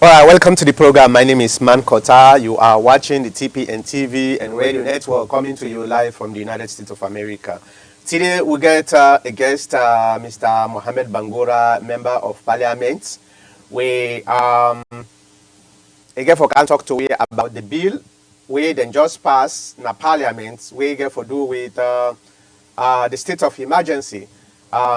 All right, welcome to the program. My name is Man Kota. You are watching the Tpn TV and Radio Network coming to you live from the United States of America. Today we get a guest, Mr. Mohammed Bangura, Member of Parliament. We again for can talk to we about the bill we then just passed in Parliament. We get for do with the state of emergency.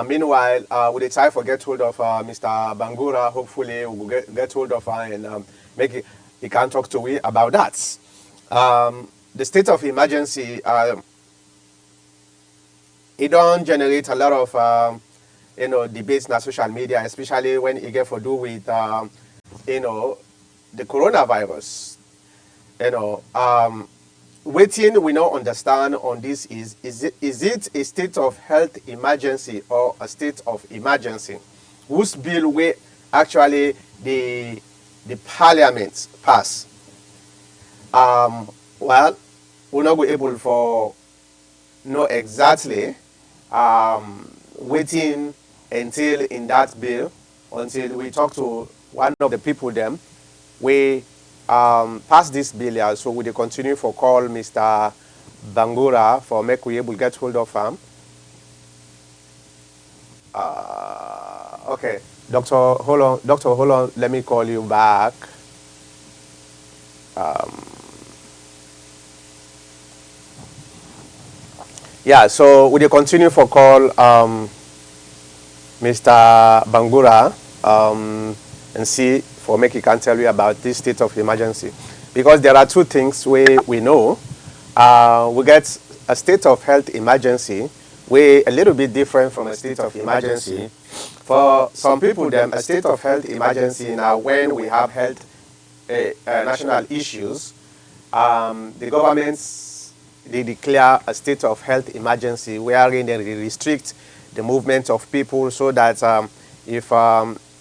Meanwhile, we dey try for get hold of Mr. Bangura. Hopefully, we will get hold of her and make it, he can talk to we about that. The state of emergency, it don't generate a lot of debates in social media, especially when it get for do with the coronavirus. Waiting we not understand on this is it a state of health emergency or a state of emergency? Whose bill we actually the parliament pass? Well, we're not be able for know exactly waiting until in that bill until we talk to one of the people them we pass this bill here, so we dey continue for call Mr. Bangura for make we able get hold of him. Okay, Doctor, hold on. Let me call you back. Yeah, so we dey continue for call Mr. Bangura and see for make he can tell you about this state of emergency, because there are two things we know. We get a state of health emergency, way a little bit different from a state of emergency. For some people, them a state of health emergency now when we have health national issues. The governments they declare a state of health emergency wherein they restrict the movement of people so that if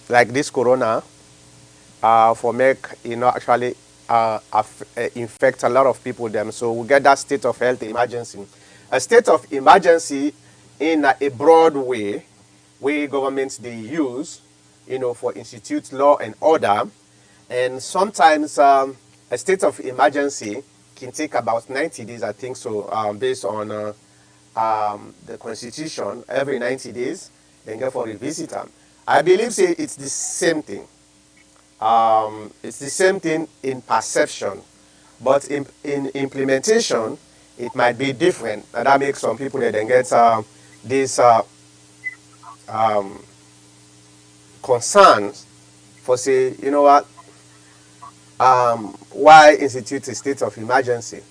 like this corona for make actually infect a lot of people them, so we get that state of health emergency. A state of emergency in a broad way governments they use for institute law and order, and sometimes a state of emergency can take about 90 days, I think so, based on the constitution. Every 90 days then get for revisit them. I believe say it's the same thing. It's the same thing in perception, but in implementation, it might be different, and that makes some people that then get these concerns for say, you know what, why institute a state of emergency?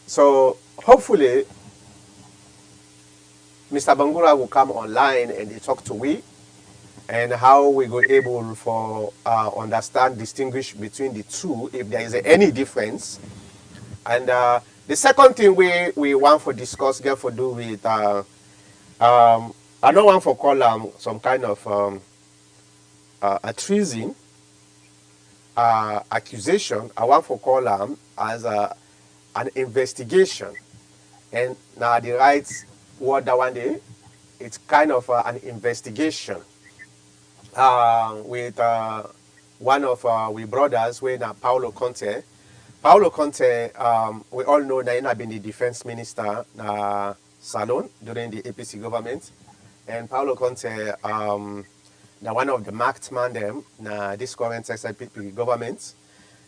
So hopefully, Mr. Bangura will come online and they talk to we, and how we go able for understand, distinguish between the two if there is any difference. And the second thing we want for discuss get for do with I don't want for call some kind of a treason accusation. I want for call as an investigation, and now the right word that one day it's kind of an investigation with one of we brothers, we na Paulo Conte. Paulo Conte, we all know that he had been the defense minister Salon during the APC government, and Paulo Conte, now one of the marked man them na this current SIPP government,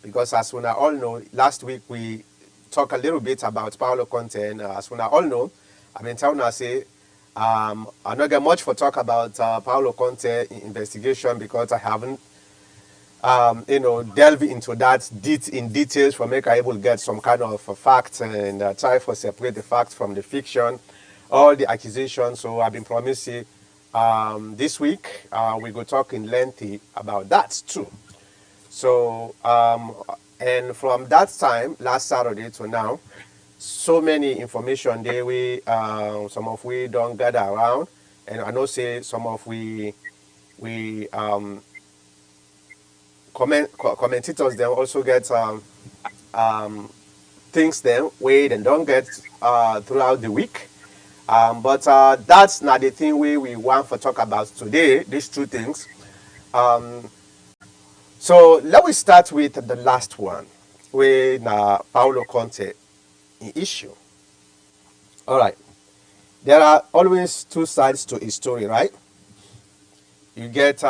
because as we all know, last week we talked a little bit about Paulo Conte, and as we all know, I've been telling us say. I don't get much for talk about Paulo Conte investigation because I haven't, delved into that in details for make I able to get some kind of facts and try for separate the facts from the fiction, all the accusations. So I've been promising this week we go talk in lengthy about that too. So and from that time, last Saturday to now, so many information there we some of we don't gather around, and I know say some of we commentators then also get things then we then don't get throughout the week, but that's not the thing we want to talk about today. These two things So let me start with the last one, with Paolo Conte issue. All right. There are always two sides to a story, right? You get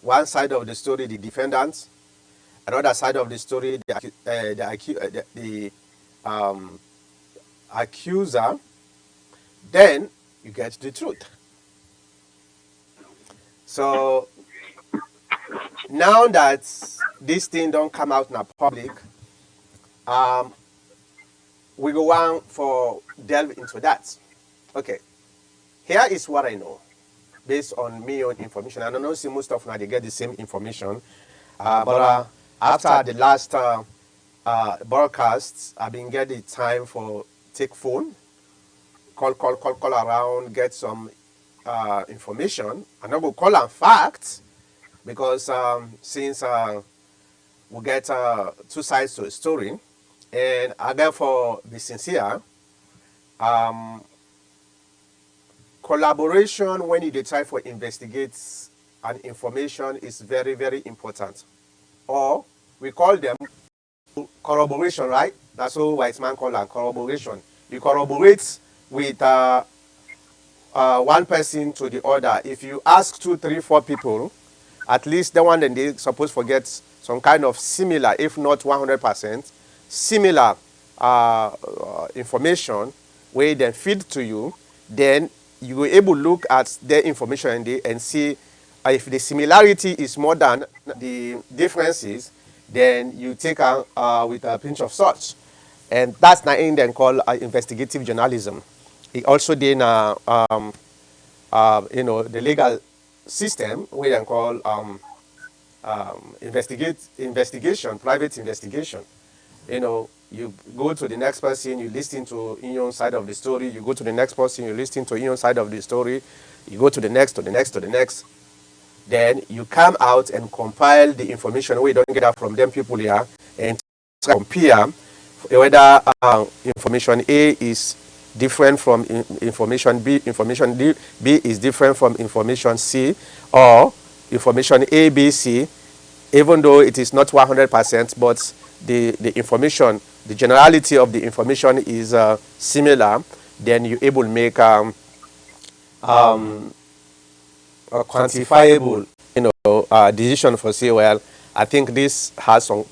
one side of the story, the defendant, another side of the story, the accuser. Then you get the truth. So now that this thing don't come out in the public, um, we go on for delve into that. Okay, here is what I know based on me own information. I don't know see most of now they get the same information, but after the last broadcasts, I've been getting time for take phone, call around, get some information. I'm not gonna call on facts because since we get two sides to a story, and I therefore be sincere. Collaboration when you try for investigate an information is very, very important. Or we call them corroboration, right? That's what white man call it, corroboration. You corroborate with one person to the other. If you ask 2, 3, 4 people, at least the one that they supposed to get some kind of similar, if not 100%, similar information where they feed to you, then you will able to look at their information and see if the similarity is more than the differences, then you take with a pinch of salt. And that's not in then called investigative journalism. It also then the legal system we can call investigation, private investigation. You go to the next person, you listen to your own side of the story. You go to the next person, you listen to your own side of the story. You go to the next, to the next, to the next. Then you come out and compile the information. We don't get that from them people here and compare whether information A is different from information B, information B is different from information C, or information A, B, C, even though it is not 100%, but the information, the generality of the information is similar, then you're able to make a quantifiable, decision for say, well, I think this has some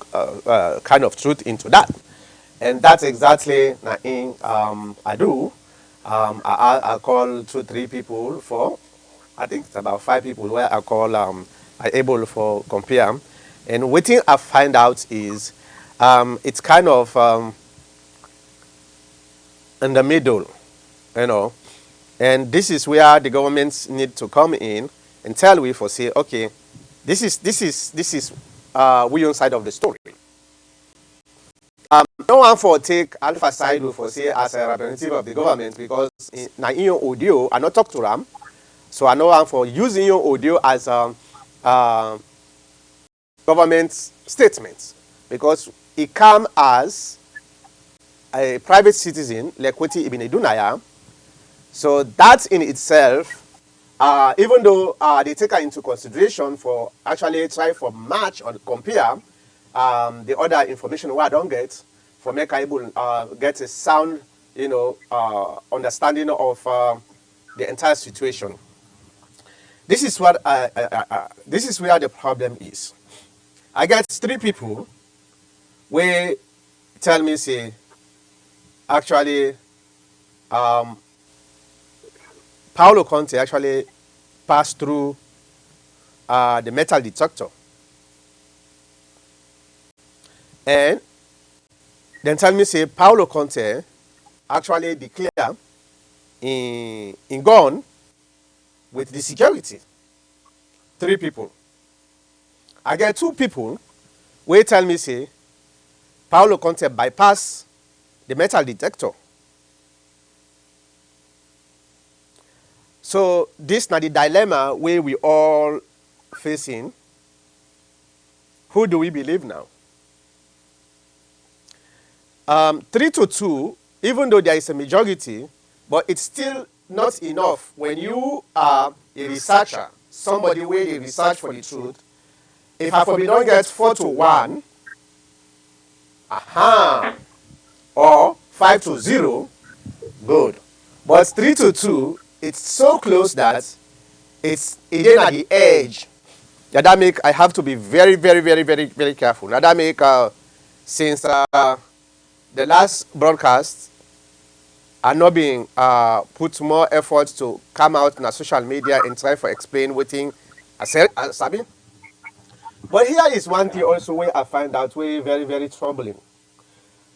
kind of truth into that. And that's exactly I do. I call 2, 3 people for, I think it's about 5 people where I call, I able for compare. And what thing I find out is it's kind of in the middle, you know. And this is where the governments need to come in and tell we for say, okay, this is we on side of the story. No one for take alpha side for say as a representative of the government because now in your audio I not talk to them, so I know one for using your audio as a government statement because it come as a private citizen like what Ibn Dunaya. So that in itself, even though they take it into consideration for actually try for match or compare the other information what I don't get for make able get a sound, understanding of the entire situation. This is what this is where the problem is. I get 3 people where tell me say actually Paolo Conte actually passed through the metal detector. And then tell me say Paolo Conte actually declare in gone with the security. 3 people. I get 2 people where tell me say Paolo Conte bypass the metal detector. So this now the dilemma where we all facing. Who do we believe now? 3-2, even though there is a majority, but it's still not enough when you are a researcher, somebody where they research for the truth, if I for don't get 4-1, or 5-0, good. But 3-2, it's so close that it's again at the edge. Now that make I have to be very, very, very, very, very careful. Now that make since the last broadcast, are not being put more effort to come out in social media and try to explain what thing I said, Sabi. But here is one thing also where I find out way very, very troubling.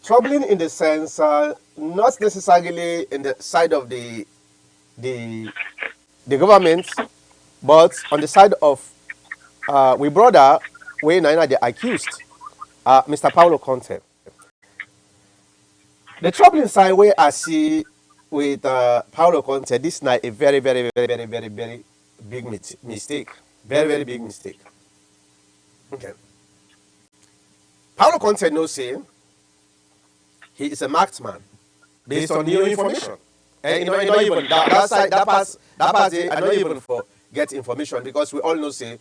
Troubling in the sense, not necessarily in the side of the government, but on the side of we brother, where Nina the accused, Mr. Paulo Conte. The troubling side where I see with Paulo Conte, this is a very, very, very, very, very, very big mistake. Very, very big mistake. Okay. Paulo Conte knows saying he is a marksman based on new information. And not even that side, that part, I not even for get information because we all know say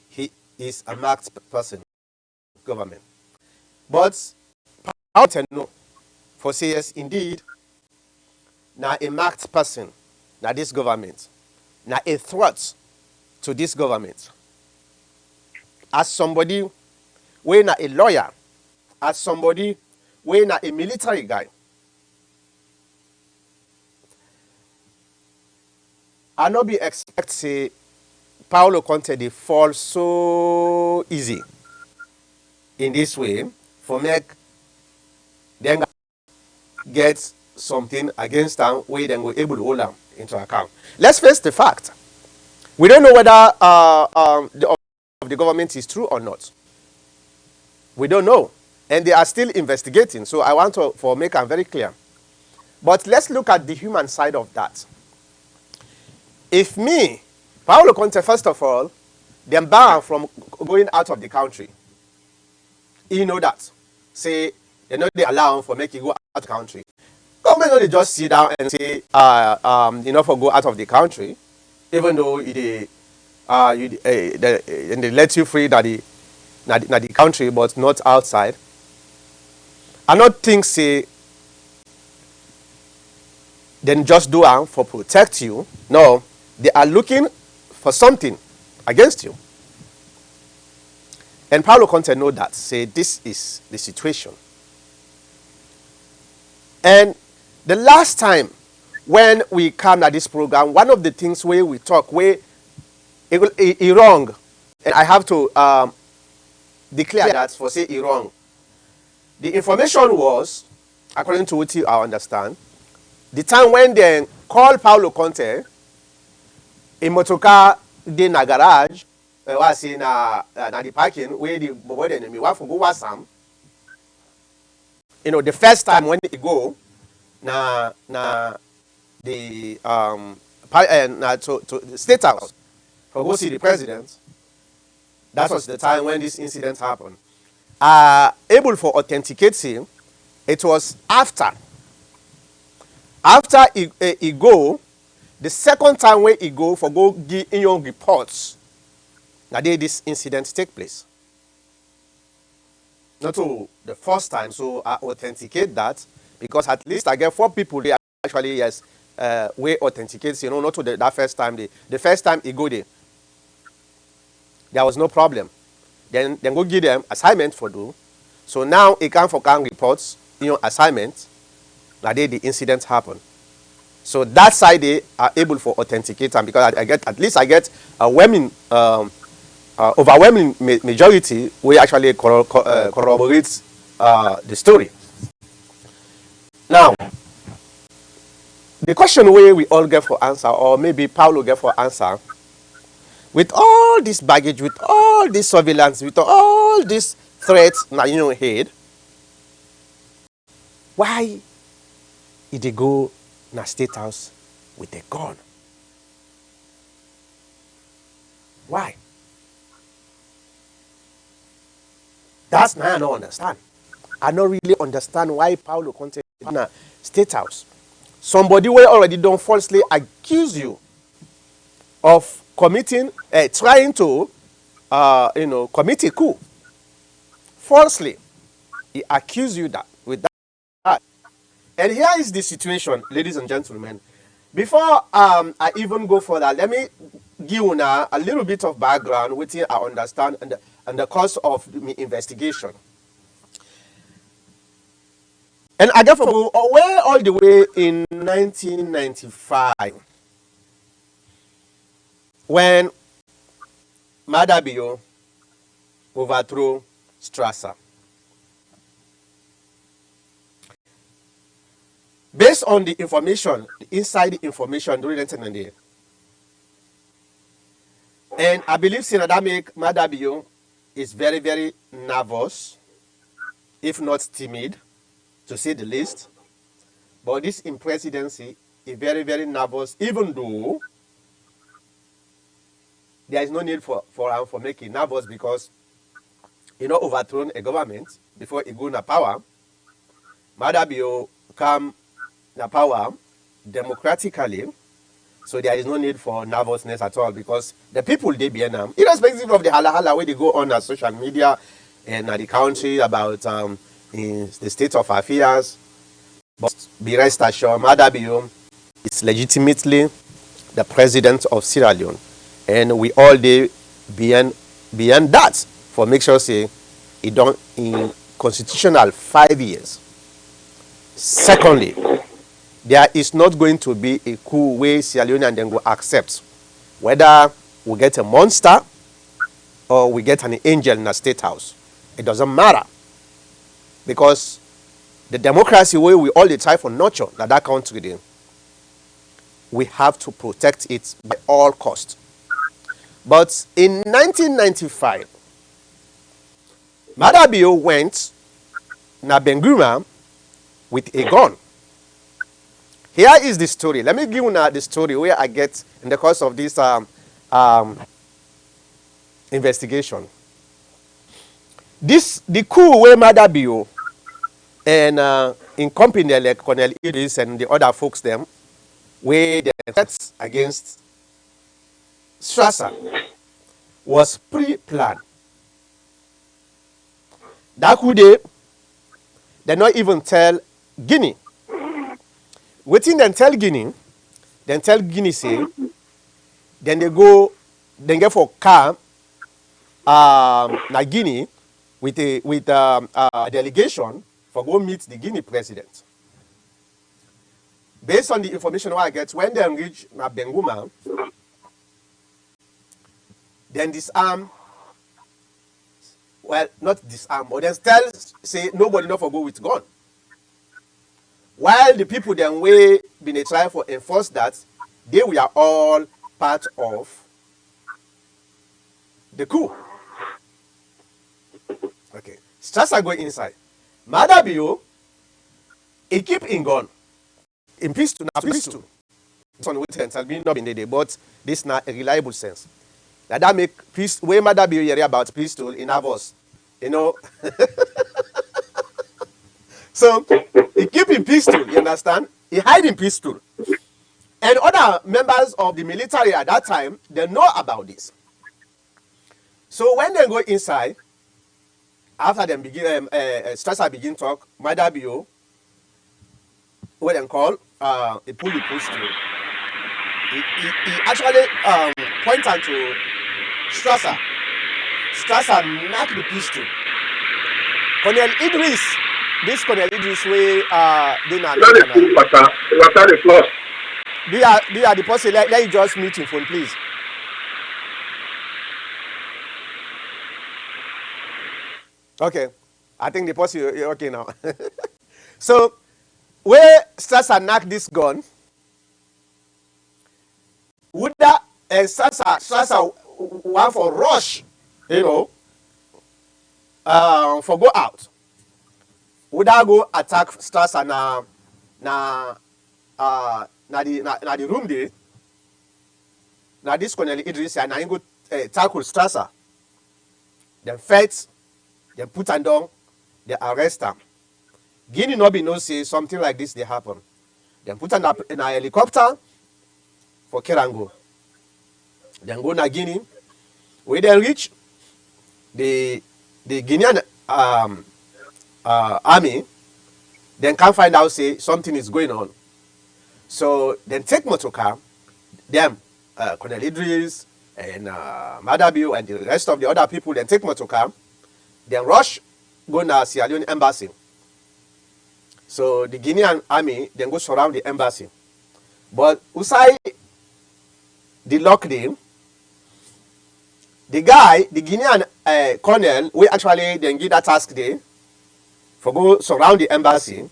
he is a marked person, government. But Paulo Conte know for say yes, indeed, now a marked person, now this government, now a threat to this government. As somebody, we not a lawyer, as somebody, we not a military guy. I not be expect say Paulo Conte they fall so easy in this way for make them get something against them where then we're able to hold them into account. Let's face the fact. We don't know whether the government is true or not. We don't know. And they are still investigating. So I want to make them very clear. But let's look at the human side of that. If me, Paulo Conte, first of all, them banned from going out of the country. You know that. Say, they know they allow for make you go out of the country. Government don't just sit down and say, for go out of the country, even though they let you free that the country, but not outside. I not think say then just do it for protect you. No, they are looking for something against you. And Paulo Conte know that. Say this is the situation. And the last time when we come at this program, one of the things where we talk, where it wrong, and I have to declare that for say it wrong. The information was, according to what I understand, the time when they called Paulo Conte, a motorcar in a garage, was in the parking where the boy and me want to go was some. The first time when they go, to the State House for go see the president. That was the time when this incident happened. Able for authenticating, it was after he go, the second time when he go for go give in your reports, now this incident take place. Not to the first time, so I authenticate that because at least I get 4 people they actually yes we authenticate, not to that first time. The first time he go there was no problem. Then go give them assignment for do. So now he can for can reports, assignment. Now the incident happened. So that side they are able for authenticate them because I get a overwhelming majority we actually corroborates the story. Now the question where we all get for answer, or maybe Paulo get for answer, with all this baggage, with all this surveillance, with all these threats now in your head, why did they go in a State House with a gun? Why? That's now I don't understand. I don't really understand why Paulo Conte in a State House. Somebody will already don't falsely accuse you of trying to, commit a coup falsely. He accused you that with that. And here is the situation, ladies and gentlemen. Before I even go further, let me give you now a little bit of background, which I understand, and the course of the investigation. And I get from way all the way in 1995, when Madabio overthrew Strasser. Based on the information, the inside information during 1998, and I believe Senator Madabio is very, very nervous, if not timid, to say the least. But this in presidency is very, very nervous, even though there is no need for making nervous, because overthrown a government before he go na power. Madabio come na power democratically, so there is no need for nervousness at all, because the people they be them, irrespective of the hala where they go on social media and the country about in the state of affairs. But be rest assured, Madabio is legitimately the president of Sierra Leone, and we all dey beyond that for make sure say he done in constitutional 5 years. Secondly, there is not going to be a coup where Sierra Leone and then go accept, whether we get a monster or we get an angel in the state house. It doesn't matter, because the democracy way we all try for nurture that country then, we have to protect it by all cost. But in 1995, Madabio went na Benguma with a gun. Here is the story. Let me give you now the story where I get in the course of this investigation. The coup where Madabio and in company like Colonel Idris and the other folks them, where the threats against Strasser was pre-planned. That coup they not even tell Guinea. Waiting then tell Guinea, say, then they go, then get for car na Guinea with a delegation for go meet the Guinea president. Based on the information I get, when they reach na Benguma, then disarm, well, not disarm, but then tell, say, nobody not for go with gun. While the people then way been trying for enforce that, they were all part of the coup. Okay. Strasser go inside. Madabio, he keep in gun. In pistol, na pistol. This one with tell me not in the day, but this not a reliable sense. That make pistol way Madabio hear about pistol in Avos. So he keep in pistol, you understand? He hide in pistol. And other members of the military at that time, they know about this. So when they go inside, after them begin, Strasser begin talk, Madabio, what they call, he pull the pistol. He actually point out to Strasser. Strasser knock the pistol. Colonel Idris, this Colonel Idris way they not the floor. Be the person, let you just mute your phone, please. Okay. I think the person you're okay now. So where Strasser knock this gun, would that Strasser want for rush, for go out? Would I go attack Strasser na the room there? Now this Colonel Idris and I go tackle Strasser. Then fight, then put him down, they arrest him. Guinea no be no say something like this they happen. Then put him in a helicopter for Kerango. Then go na Guinea. We then reach the Guinean army. Then can find out say something is going on. So then take motor car. Them, Colonel Idris and Madabiu and the rest of the other people. Then take motor car. Then rush go na Sierra Leone embassy. So the Guinean army then go surround the embassy. But Usai the lockdown, the guy, the Guinean colonel, we actually then give that task there for go surround the embassy.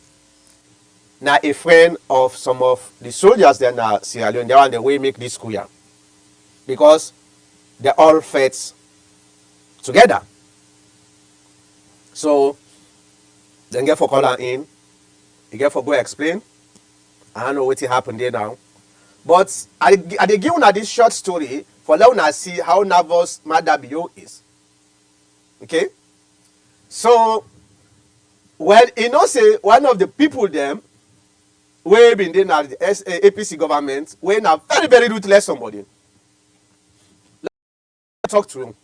Now a friend of some of the soldiers then Sierra Leone, they are on the way make this square. Because they all fought together. So then get for caller in, you get for go explain. I don't know what happened there now. But I give you this short story for let us see how nervous Madabio is. Okay? So when you know say one of the people them we been there at the APC government, we now very, very ruthless somebody. Let's talk to him.